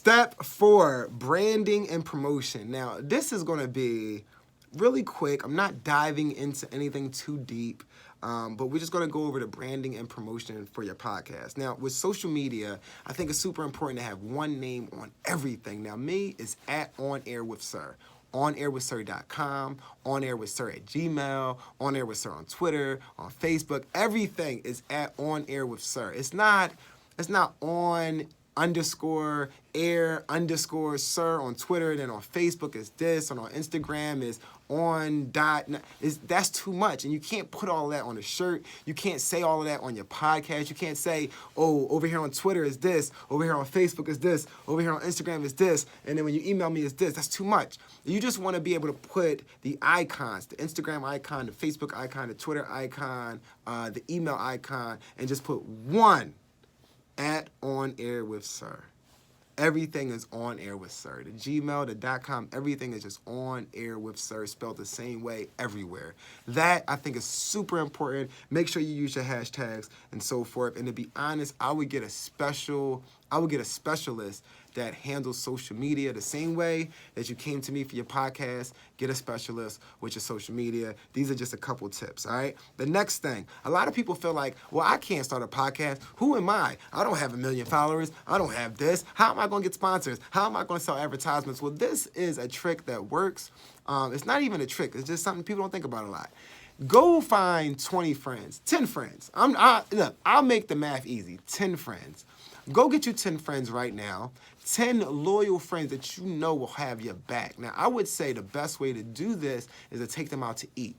Step 4, branding and promotion. Now, this is going to be really quick. I'm not diving into anything too deep, but we're just going to go over the branding and promotion for your podcast. Now, with social media, I think it's super important to have one name on everything. Now, me is at On Air with Sir. OnAirWithSir.com, OnAirWithSir@Gmail, OnAirWithSir on Twitter, on Facebook. Everything is at On Air with Sir. It's not on _air_sir on Twitter, then on Facebook is this, and on Instagram is on dot. That's too much, and you can't put all that on a shirt. You can't say all of that on your podcast. You can't say, oh, over here on Twitter is this, over here on Facebook is this, over here on Instagram is this, and then when you email me is this. That's too much. You just want to be able to put the icons, the Instagram icon, the Facebook icon, the Twitter icon, the email icon, and just put one at On Air with Sir. Everything is On Air with Sir. The Gmail, the .com, everything is just On Air with Sir, spelled the same way everywhere. That, I think, is super important. Make sure you use your hashtags and so forth. And to be honest, I would get a specialist that handles social media the same way that you came to me for your podcast. Get a specialist with your social media. These are just a couple tips, all right? The next thing, a lot of people feel like, well, I can't start a podcast. Who am I? I don't have 1 million followers. I don't have this. How am I going to get sponsors? How am I going to sell advertisements? Well, this is a trick that works. It's not even a trick. It's just something people don't think about a lot. Go find 20 friends, 10 friends. Look, I'll make the math easy, 10 friends. Go get you 10 friends right now, 10 loyal friends that you know will have your back. Now, I would say the best way to do this is to take them out to eat.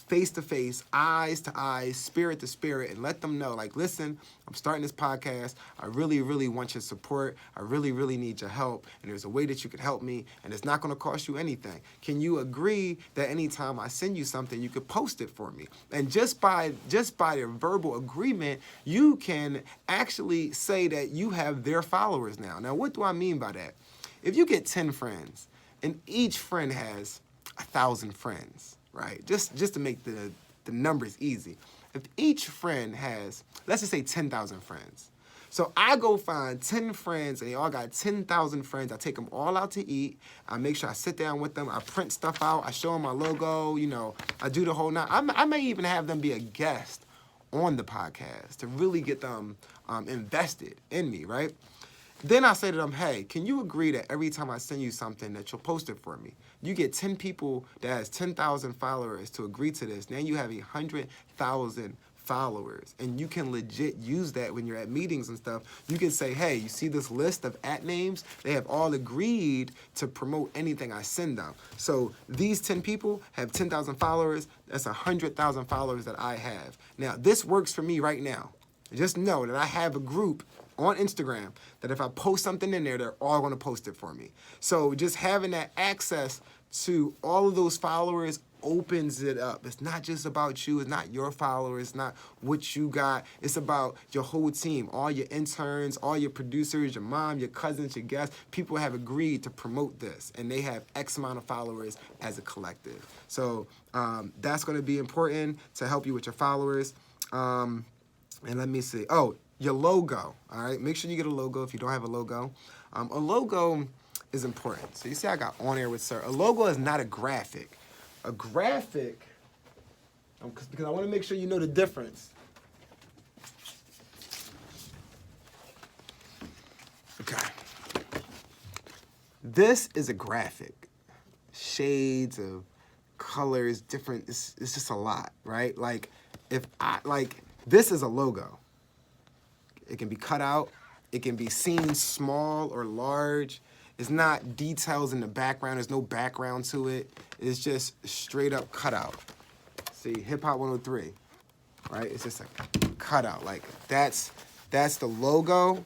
Face to face, eyes to eyes, spirit to spirit, and let them know, like, listen, I'm starting this podcast. I really, really want your support. I really, really need your help, and there's a way that you could help me, and it's not going to cost you anything. Can you agree that anytime I send you something, you could post it for me? And just by the verbal agreement, you can actually say that you have their followers now. Now, what do I mean by that? If you get 10 friends, and each friend has 1,000 friends, right? Just to make the numbers easy. If each friend has, let's just say 10,000 friends. So I go find 10 friends, and they all got 10,000 friends. I take them all out to eat. I make sure I sit down with them. I print stuff out. I show them my logo. You know, I do the whole nine. I may even have them be a guest on the podcast to really get them invested in me, right? Then I say to them, hey, can you agree that every time I send you something that you'll post it for me? You get 10 people that has 10,000 followers to agree to this. Now you have 100,000 followers, and you can legit use that when you're at meetings and stuff. You can say, hey, you see this list of @names? They have all agreed to promote anything I send them. So these 10 people have 10,000 followers. That's 100,000 followers that I have. Now, this works for me right now. Just know that I have a group on Instagram that if I post something in there, they're all going to post it for me. So just having that access to all of those followers opens it up. It's not just about you. It's not your followers. It's not what you got. It's about your whole team, all your interns, all your producers, your mom, your cousins, your guests. People have agreed to promote this, and they have X amount of followers as a collective. So that's going to be important to help you with your followers. And let me see. Oh, your logo, all right? Make sure you get a logo if you don't have a logo. A logo is important. So you see I got On Air with Sir. A logo is not a graphic. A graphic, because I want to make sure you know the difference. Okay. This is a graphic. Shades of colors, different, it's just a lot, right? Like, this is a logo. It can be cut out. It can be seen small or large. It's not details in the background. There's no background to it. It's just straight up cutout. See, Hip Hop 103, right? It's just a cutout. Like, that's the logo.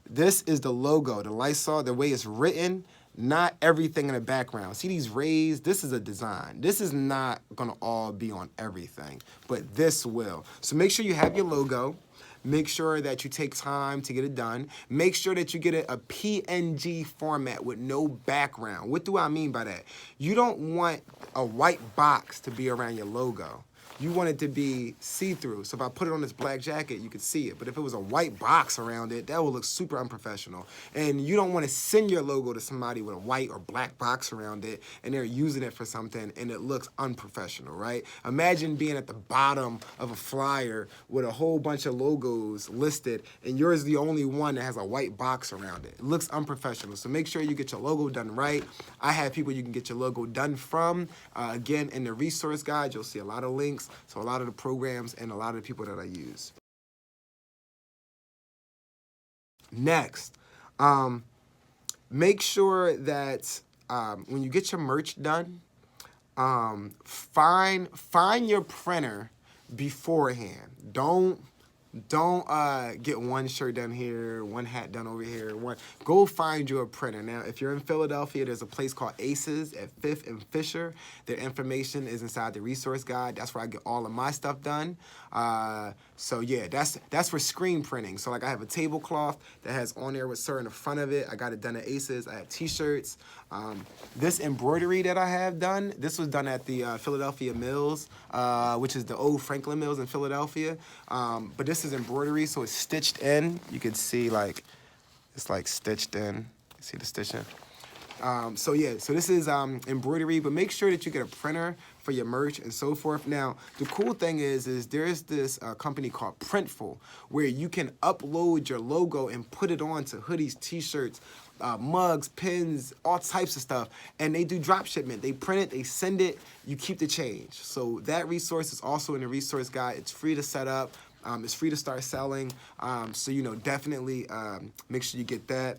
This is the logo, the Lysol, the way it's written, not everything in the background. See these rays? This is a design. This is not gonna all be on everything, but this will. So make sure you have your logo. Make sure that you take time to get it done. Make sure that you get it a PNG format with no background. What do I mean by that? You don't want a white box to be around your logo. you want it to be see-through. So if I put it on this black jacket, you could see it. But if it was a white box around it, that would look super unprofessional. And you don't want to send your logo to somebody with a white or black box around it and they're using it for something and it looks unprofessional, right? Imagine being at the bottom of a flyer with a whole bunch of logos listed and yours is the only one that has a white box around it. It looks unprofessional. So make sure you get your logo done right. I have people you can get your logo done from. Again, in the resource guide, you'll see a lot of links to a lot of the programs and a lot of the people that I use. Next, make sure that when you get your merch done, find your printer beforehand. Don't get one shirt done here, one hat done over here. Go find you a printer. Now, if you're in Philadelphia, there's a place called Aces at 5th and Fisher. Their information is inside the resource guide. That's where I get all of my stuff done. So yeah, that's for screen printing. So like I have a tablecloth that has On Air with Sir in the front of it. I got it done at Aces. I have t-shirts. This embroidery that I have done, this was done at the Philadelphia Mills, which is the old Franklin Mills in Philadelphia. But this is embroidery, so it's stitched in. You can see like, it's like stitched in. See the stitching? So yeah, so this is embroidery, but make sure that you get a printer for your merch and so forth. Now, the cool thing is there's this company called Printful where you can upload your logo and put it onto hoodies, t-shirts, mugs, pins, all types of stuff. And they do drop shipment. They print it, they send it, you keep the change. So that resource is also in the resource guide. It's free to set up. It's free to start selling. So, you know, definitely make sure you get that.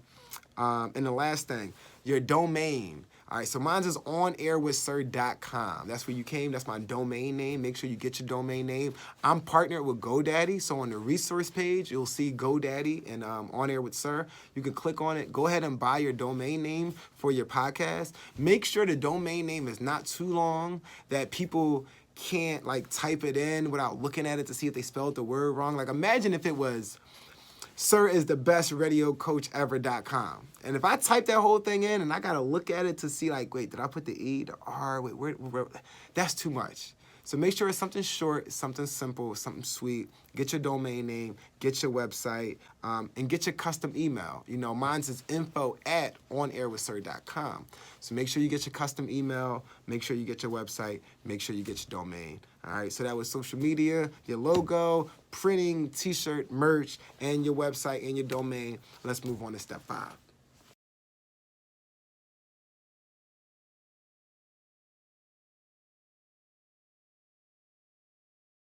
And the last thing, your domain. All right, so mine is onairwithsir.com. That's where you came. That's my domain name. Make sure you get your domain name. I'm partnered with GoDaddy, so on the resource page, you'll see GoDaddy and On Air with Sir. You can click on it. Go ahead and buy your domain name for your podcast. Make sure the domain name is not too long, that people can't like type it in without looking at it to see if they spelled the word wrong. Like imagine if it was siristhebestradiocoachever.com. And if I type that whole thing in and I got to look at it to see like, wait, did I put the E, the R, wait, where? That's too much. So make sure it's something short, something simple, something sweet. Get your domain name, get your website, and get your custom email. You know, mine's is info@onairwithsir.com. So make sure you get your custom email, make sure you get your website, make sure you get your domain. All right, so that was social media, your logo, printing, t-shirt, merch, and your website and your domain. Let's move on to step 5.